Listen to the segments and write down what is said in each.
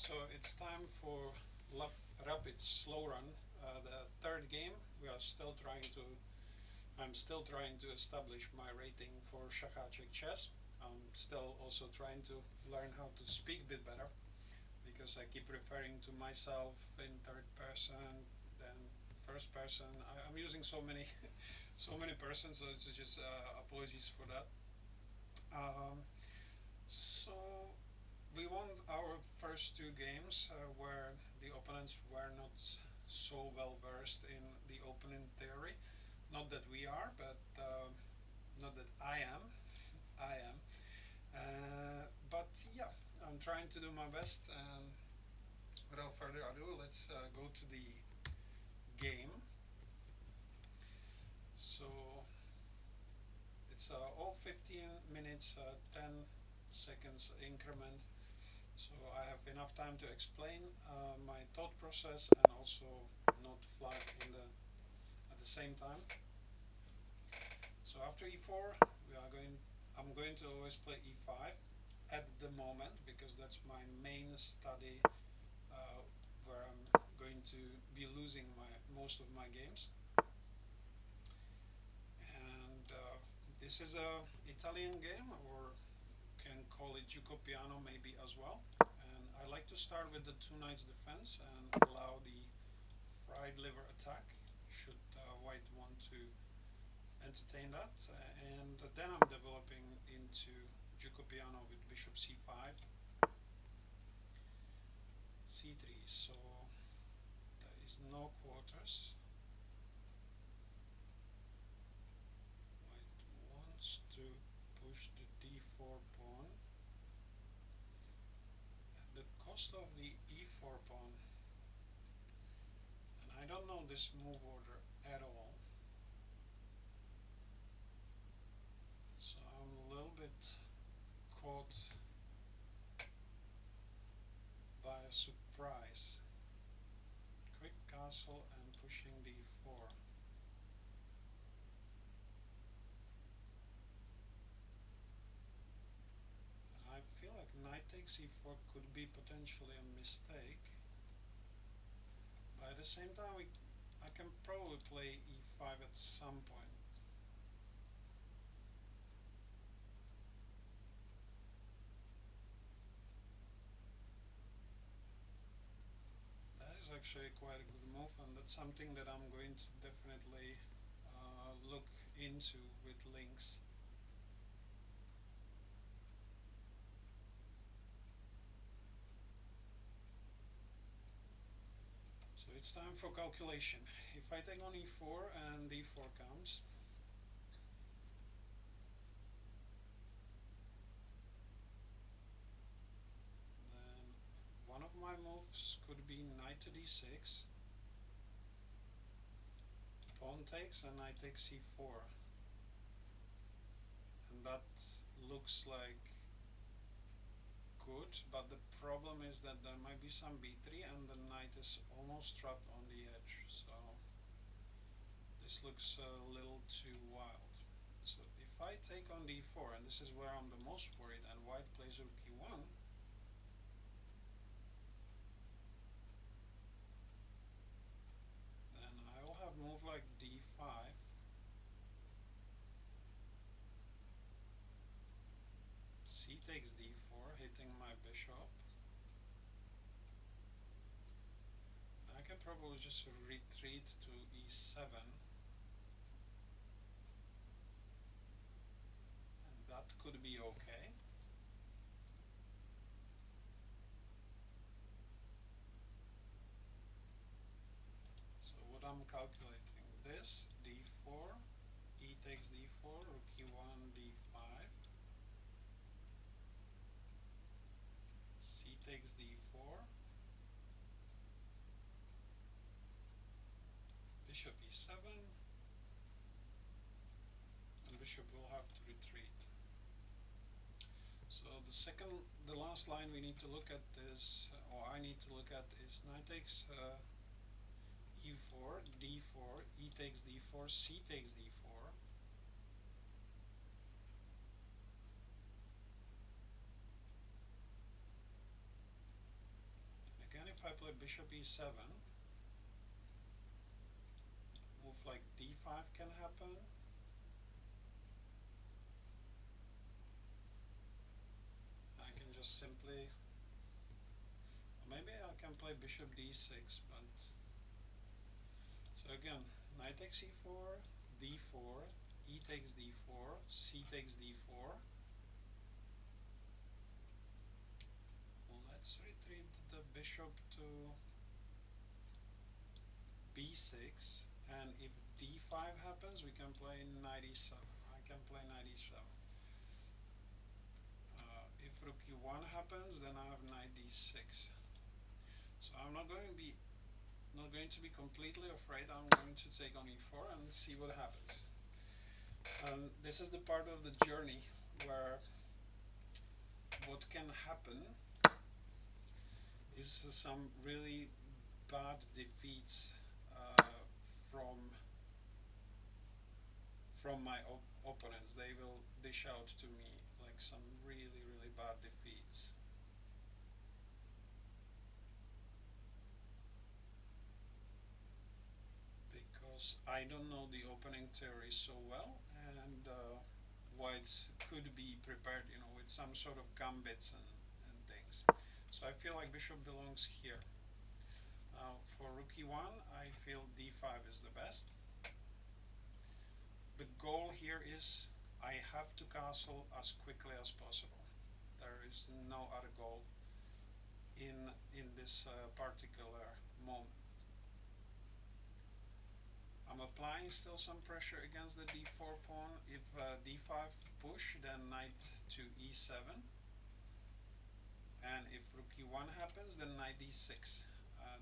So it's time for rapid slow run. The third game. We are still trying to. I'm still trying to establish my rating for Sachacek chess. I'm still also trying to learn how to speak a bit better because I keep referring to myself in third person, then first person. I'm using so many, so many persons. So it's just apologies for that. Um, so we won our first two games where the opponents were not so well versed in the opening theory. Not that we are, but not that I am. I am. But yeah, I'm trying to do my best. And without further ado, let's go to the game. So it's all 15 minutes, 10 seconds increment. So I have enough time to explain my thought process and also not flag in the at the same time. So after e4, we are going. I'm going to always play e5 at the moment because that's my main study where I'm going to be losing my most of my games. And this is a Italian game, or can call it Gioco Piano maybe as well. And I like to start with the two knights defense and allow the fried liver attack should white want to entertain that. And then I'm developing into Gioco Piano with bishop c5, c3. So there is no quarters. White wants to push the d4 pawn at the cost of the e4 pawn. And I don't know this move order at all. So I'm a little bit caught by a surprise. Quick castle and pushing d4. And I feel like knight takes e4 could be potentially a mistake. But at the same time, I can probably play e5 at some point. That is actually quite a good move, and that's something that I'm going to definitely look into with links. So it's time for calculation. If I take on e4 and d4 comes, then one of my moves could be knight to d6, pawn takes, and knight takes c4. And that looks like good, but the problem is that there might be some b3 and the knight is almost trapped on the edge. So this looks a little too wild. So if I take on d4, and this is where I'm the most worried, and white plays rook e1, then I will have move like d5, c takes d4, hitting my bishop. I can probably just retreat to e7, and that could be okay. So what I'm calculating, this d4, e takes d4, rook e1, d5, c takes d4, bishop e7, and bishop will have to retreat. So the last line we need to look at is, or I need to look at, is knight takes e4, d4, e takes d4, c takes d4. bishop e7, move like d5 can happen. I can just simply, maybe I can play bishop d6, but so again, knight takes e4, d4, e takes d4, c takes d4. Let's retreat the bishop to b6, and if d5 happens, we can play knight e7. I can play knight e7. If rook e1 happens, then I have knight d6. So I'm not going to be completely afraid. I'm going to take on e4 and see what happens. This is the part of the journey where what can happen is some really bad defeats from my opponents. They will dish out to me like some really, really bad defeats. Because I don't know the opening theory so well, and whites could be prepared, with some sort of gambits and things. So I feel like bishop belongs here. Now for rook e1, I feel d5 is the best. The goal here is I have to castle as quickly as possible. There is no other goal in this particular moment. I'm applying still some pressure against the d4 pawn. If d5 push, then knight to e7. And if rook e1 happens, then knight d6.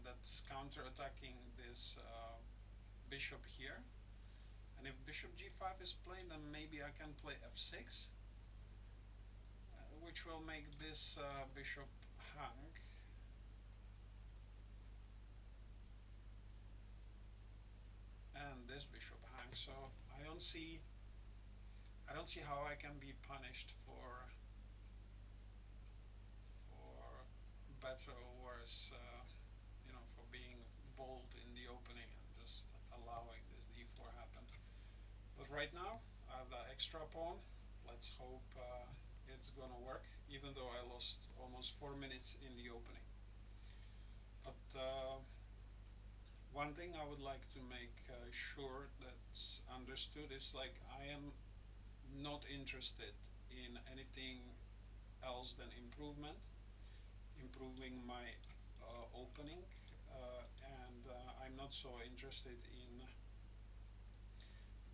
That's counter-attacking this bishop here. And if bishop g5 is played, then maybe I can play f6, which will make this bishop hang. And this bishop hangs. So I don't see how I can be punished for better or worse, for being bold in the opening and just allowing this d4 happen. But right now, I have that extra pawn. Let's hope it's gonna work, even though I lost almost 4 minutes in the opening. But one thing I would like to make sure that's understood is like I am not interested in anything else than improving my opening, and I'm not so interested in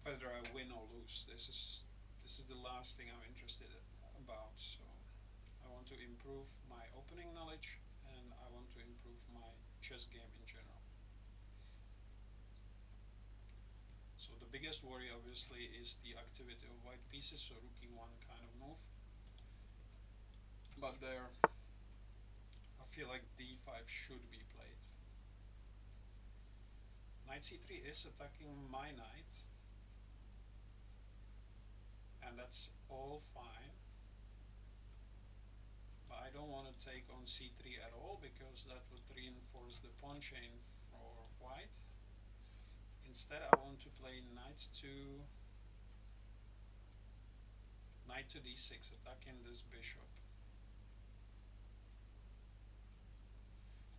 whether I win or lose. This is the last thing I'm interested about. So I want to improve my opening knowledge, and I want to improve my chess game in general. So the biggest worry obviously is the activity of white pieces, so rook e1 kind of move. But there, I feel like d5 should be played. Knight c3 is attacking my knight, and that's all fine. But I don't want to take on c3 at all, because that would reinforce the pawn chain for white. Instead, I want to play knight to d6, attacking this bishop.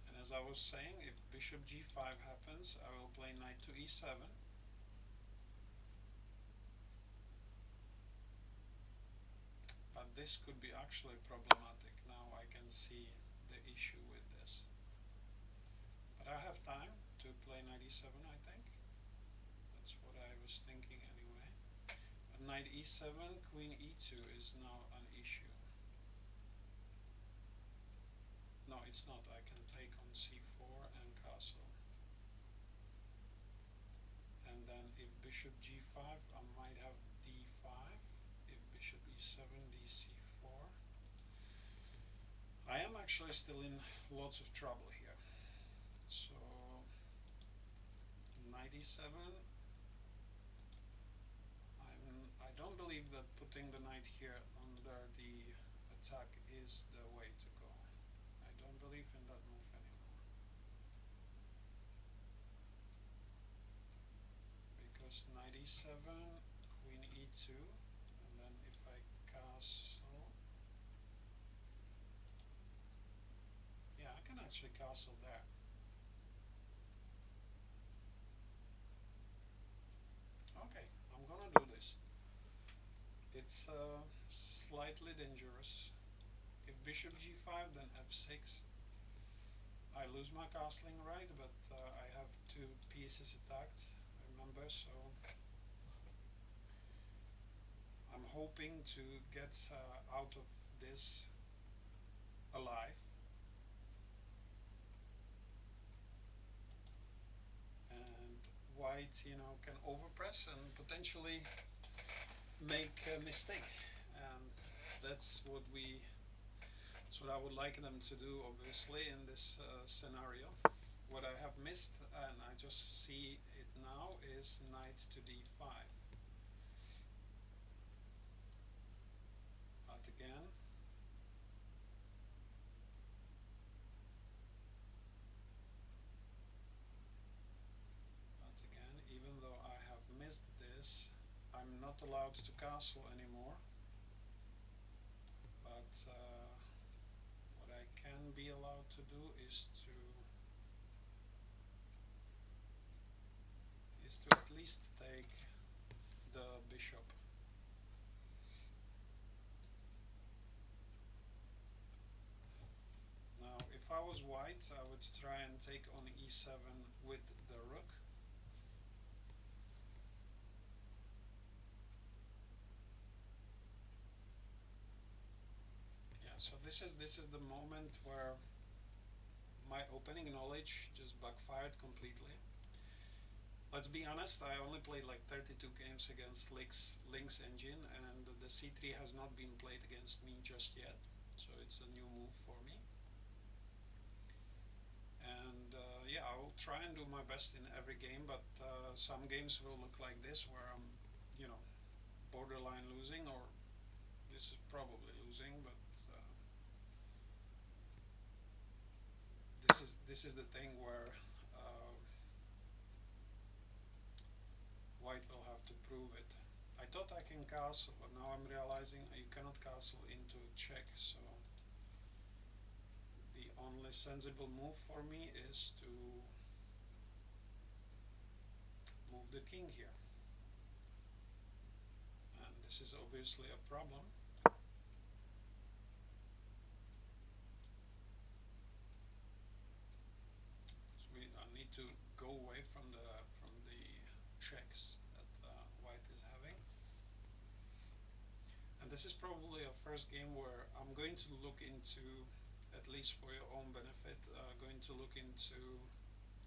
And as I was saying, if bishop g5 happens, I will play knight to e7. But this could be actually problematic. Now I can see the issue with this. But I have time to play knight e7, I think. That's what I was thinking anyway. But knight e7, queen e2 is now an issue. No, it's not. I can take on c4 and castle. And then if bishop g5, I might have d5. If bishop e7, dc4. I am actually still in lots of trouble here. So knight e7. I don't believe that putting the knight here under the attack is the way to go. I don't believe in that move anymore. actually castle there. Okay, I'm gonna do this. It's slightly dangerous. If bishop g5, then f6. I lose my castling right, but I have two pieces attacked, remember, so I'm hoping to get out of this alive. And white, can overpress and potentially make a mistake. And that's what we that's what I would like them to do, obviously, in this scenario. What I have missed, and I just see it now, is knight to d5. But again, even though I have missed this, I'm not allowed to castle anymore. But what I can be allowed to do is to at least take the bishop. Now, if I was white, I would try and take on e7 with the rook. Yeah, so this is the moment where my opening knowledge just backfired completely. Let's be honest, I only played like 32 games against Link's engine, and the c3 has not been played against me just yet, so it's a new move for me. And yeah, I will try and do my best in every game, but some games will look like this, where I'm, borderline losing, or this is probably losing, but this is the thing where white will have to prove it. I thought I can castle, but now I'm realizing you cannot castle into a check, so the only sensible move for me is to move the king here. And this is obviously a problem. I need to go away from the checks that white is having. And this is probably a first game where I'm going to look into, at least for your own benefit, going to look into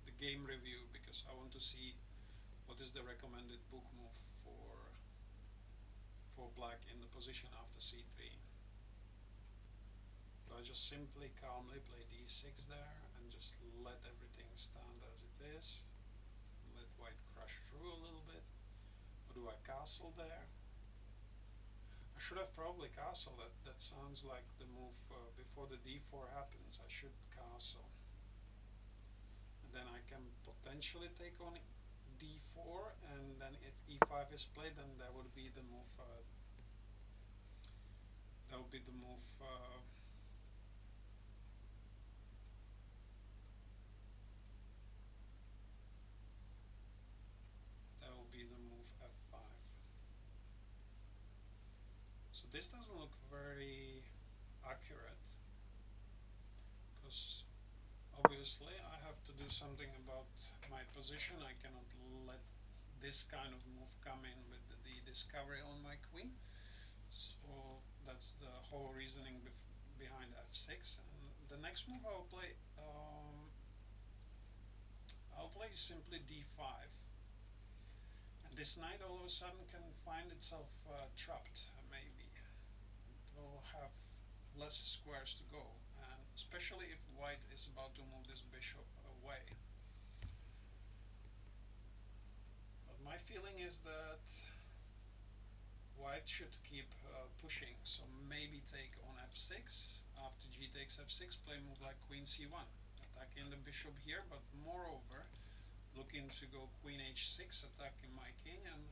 the game review, because I want to see what is the recommended book move for black in the position after c3. Do I just simply calmly play d6 there and just let everything stand as it is? Let white crush through a little bit? Or do I castle there? I should have probably castled. That sounds like the move before the d4 happens. I should castle. And then I can potentially take on d4, and then if e5 is played, then that would be the move. That would be the move. That will be the move f5. So this doesn't look very accurate, because obviously I have to do something about my position. I cannot let this kind of move come in with the discovery on my queen. So that's the whole reasoning behind f6. And the next move I'll play simply d5. And this knight all of a sudden can find itself trapped, maybe. It will have less squares to go, and especially if white is about to move this bishop away. But my feeling is that white should keep pushing, so maybe take on f6. After g takes f6, play move like queen c1, attacking the bishop here, but moreover looking to go queen h6, attacking my king, and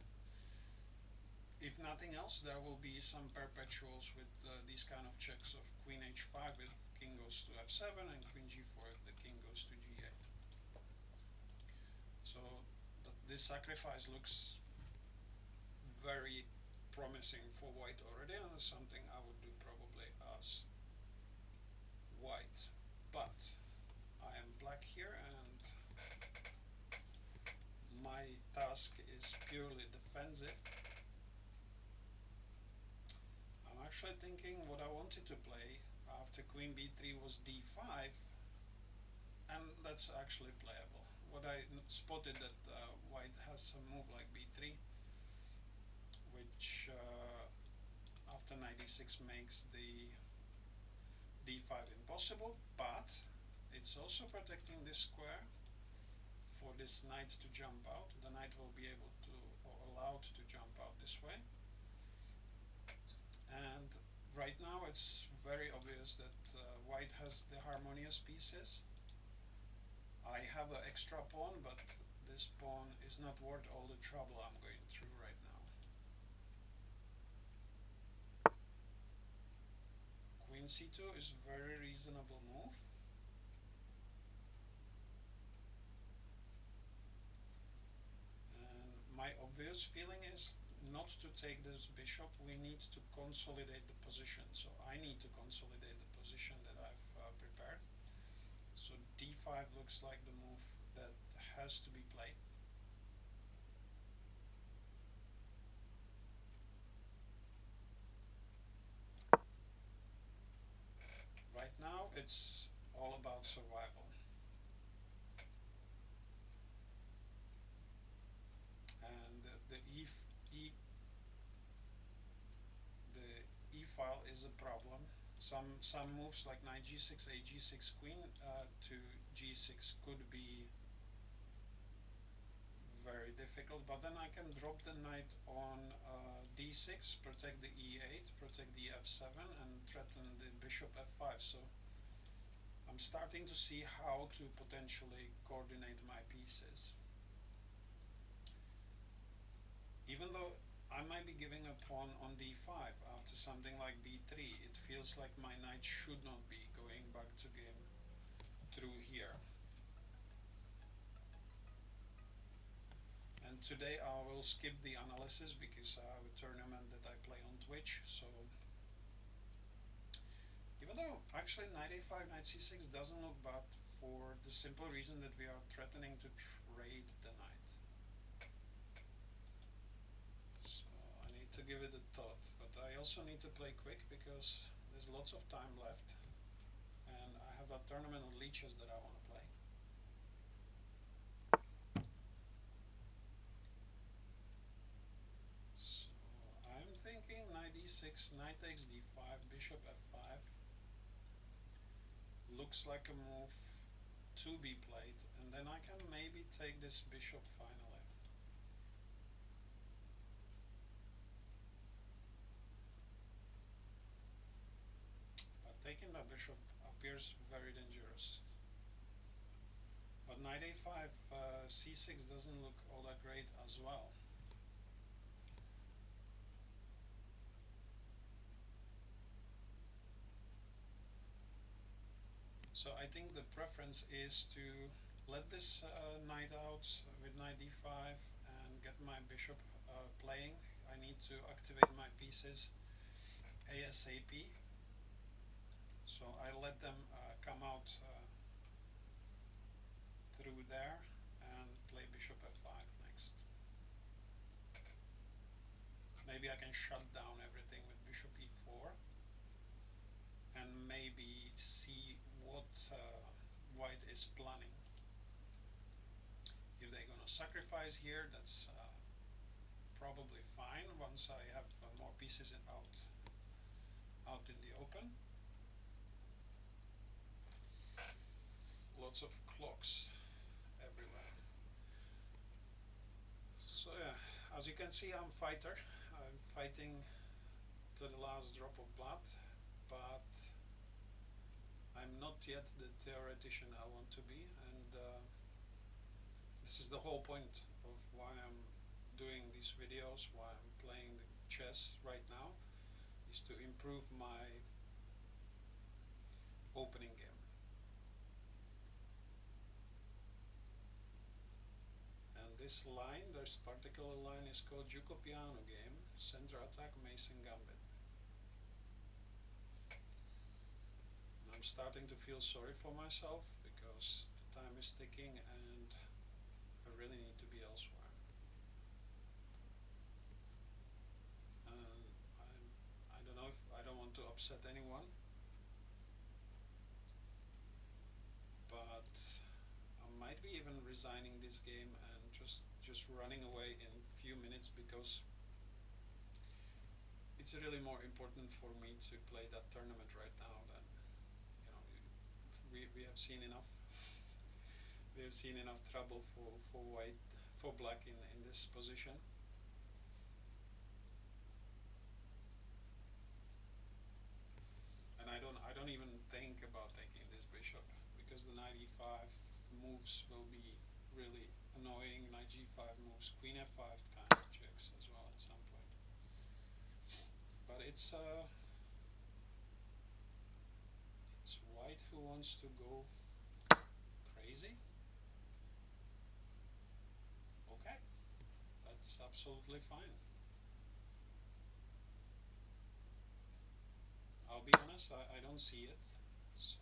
if nothing else, there will be some perpetuals with these kind of checks of queen h5 with king king goes to f7, and queen g4 if the king goes to g8. So this sacrifice looks very promising for white already, and it's something I would do probably as white. But I am black here, and my task is purely defensive. I'm actually thinking what I wanted to play after queen b3 was d5, and that's actually playable. What I spotted that white has some move like b3, which after knight e6 makes the d5 impossible, but it's also protecting this square for this knight to jump out. The knight will be able to, or allowed to jump out this way. And right now it's very obvious that white has the harmonious pieces. I have an extra pawn, but this pawn is not worth all the trouble I'm going through right now. Queen c2 is a very reasonable move. And my obvious feeling is not to take this bishop. We need to consolidate the position. So I need to consolidate the position that I've prepared. So d5 looks like the move that has to be played. Right now it's all about survival. And the E file is a problem. Some moves like knight g6, a g6 queen to g6 could be very difficult, but then I can drop the knight on d6, protect the e8, protect the f7, and threaten the bishop f5. So I'm starting to see how to potentially coordinate my pieces. Even though I might be giving a pawn on d5 after something like b3, it feels like my knight should not be going back to game through here. And today I will skip the analysis because I have a tournament that I play on Twitch. So even though actually knight a5, knight c6 doesn't look bad for the simple reason that we are threatening to trade the knight. To give it a thought, but I also need to play quick because there's lots of time left, and I have that tournament on leeches that I want to play. So I'm thinking knight e6, knight takes d5, bishop f5. Looks like a move to be played, and then I can maybe take this bishop finally. Taking the bishop appears very dangerous. But knight a5, c6 doesn't look all that great as well. So I think the preference is to let this knight out with knight d5 and get my bishop playing. I need to activate my pieces ASAP. So I let them come out through there and play bishop f5 next. Maybe I can shut down everything with bishop e4 and maybe see what white is planning. If they're going to sacrifice here, that's probably fine once I have more pieces out in the open. Lots of clocks everywhere. So yeah, as you can see, I'm a fighter. I'm fighting to the last drop of blood, but I'm not yet the theoretician I want to be, and this is the whole point of why I'm doing these videos, why I'm playing the chess right now, is to improve my opening this line, this particular line is called Juco Piano game, center attack Mason Gambit. And I'm starting to feel sorry for myself because the time is ticking and I really need to be elsewhere. And I don't know if I don't want to upset anyone, but I might be even resigning this game and just running away in a few minutes because it's really more important for me to play that tournament right now than you know we have seen enough. We have seen enough trouble for white for black in this position. And I don't even think about taking this bishop because the knight e5 moves will be really annoying. Knight g5 moves, queen f5 kind of checks as well at some point. But it's white who wants to go crazy. Okay, that's absolutely fine. I'll be honest, I don't see it. So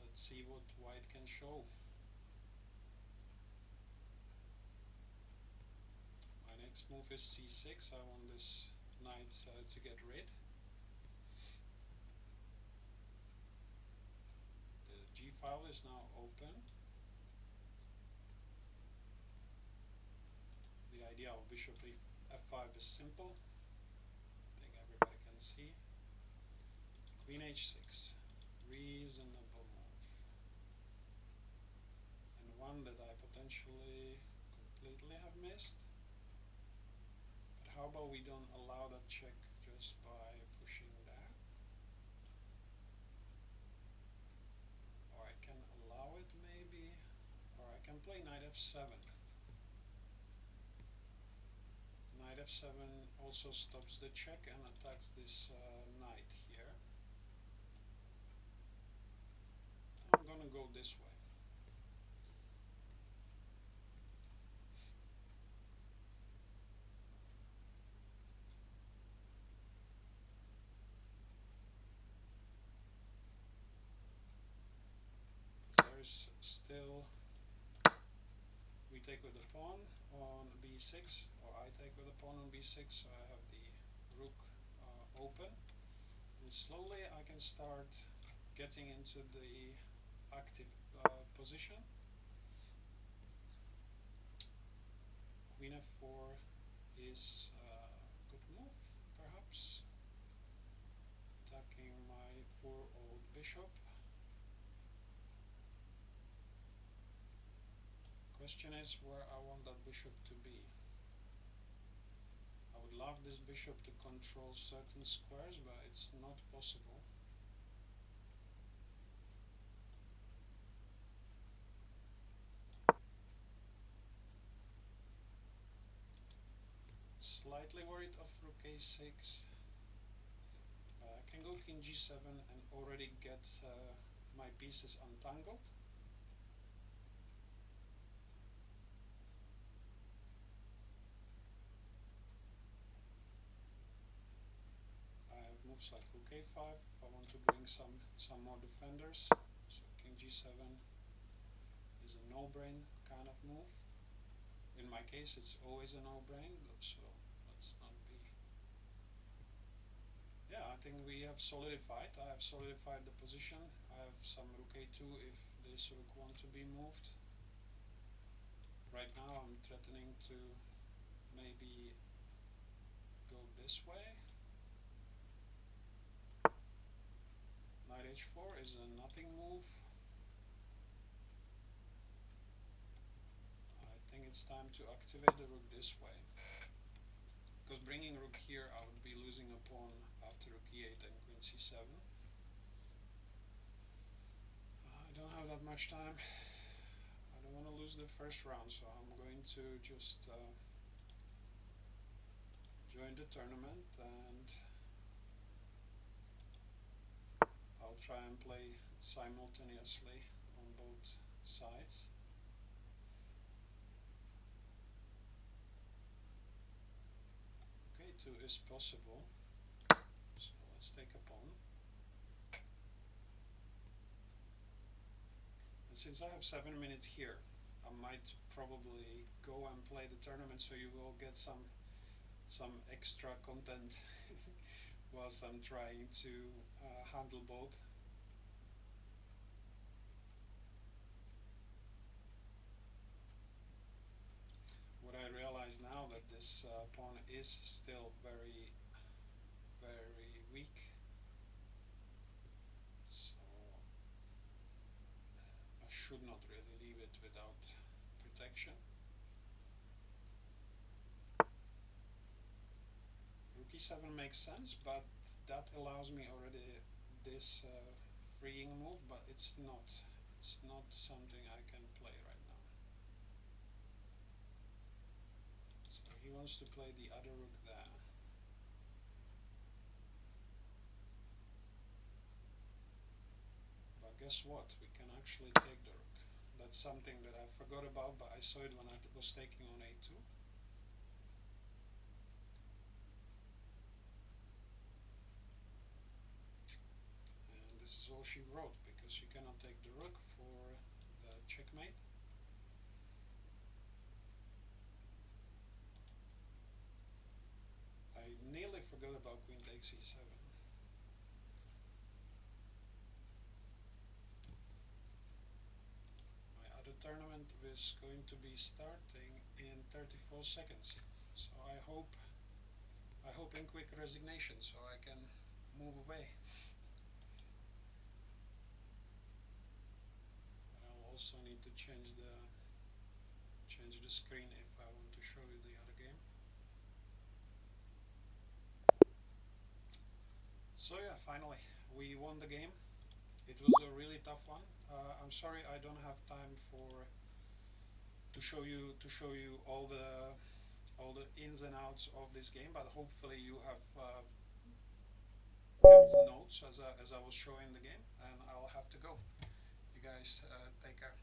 let's see what white can show. My next move is c6. I want this knight to get rid. The g file is now open. The idea of bishop f5 is simple. I think everybody can see. Queen h6. Reasonable move. And one that I potentially completely have missed. But how about we don't allow that check just by pushing there? Or I can allow it maybe. Or I can play knight f7. Knight f7 also stops the check and attacks this knight here. I'm gonna go this way. There's still, we take with the pawn on b6, or I take with the pawn on b6, so I have the rook open. And slowly I can start getting into the active position. Queen f4 is a good move, perhaps. Attacking my poor old bishop. Question is where I want that bishop to be. I would love this bishop to control certain squares, but it's not possible. Slightly worried of rook a6. I can go king g7 and already get my pieces untangled. I have moves like rook a5 if I want to bring some more defenders. So king g7 is a no-brain kind of move. In my case, it's always a no-brain, so let's not be. Yeah, I think we have solidified. I have solidified the position. I have some rook a2 if this rook want to be moved. Right now I'm threatening to maybe go this way. Knight h4 is a nothing move. I think it's time to activate the rook this way. Because bringing rook here, I would be losing a pawn after rook e8 and queen c7. I don't have that much time. I don't want to lose the first round, so I'm going to just join the tournament and I'll try and play simultaneously on both sides. Okay, 2 is possible. So let's take a pawn. And since I have 7 minutes here, I might probably go and play the tournament, so you will get some extra content whilst I'm trying to handle both. What I realize now that this pawn is still very, very weak. So I should not really leave it without protection. Rook e7 makes sense, but that allows me already this freeing move, but it's not something I can play right now. So he wants to play the other rook there. But guess what? We can actually take the rook. That's something that I forgot about, but I saw it when I was taking on a2. And this is all she wrote, because you cannot take the rook for the checkmate. I nearly forgot about queen takes e7. My other tournament is going to be starting in 34 seconds. So I hope in quick resignation so I can move away. But I'll also need to change the screen if I want to show you the other game. So yeah, finally we won the game. It was a really tough one. I'm sorry I don't have time to show you all the ins and outs of this game, but hopefully you have kept notes as I was showing the game, and I'll have to go. You guys take care.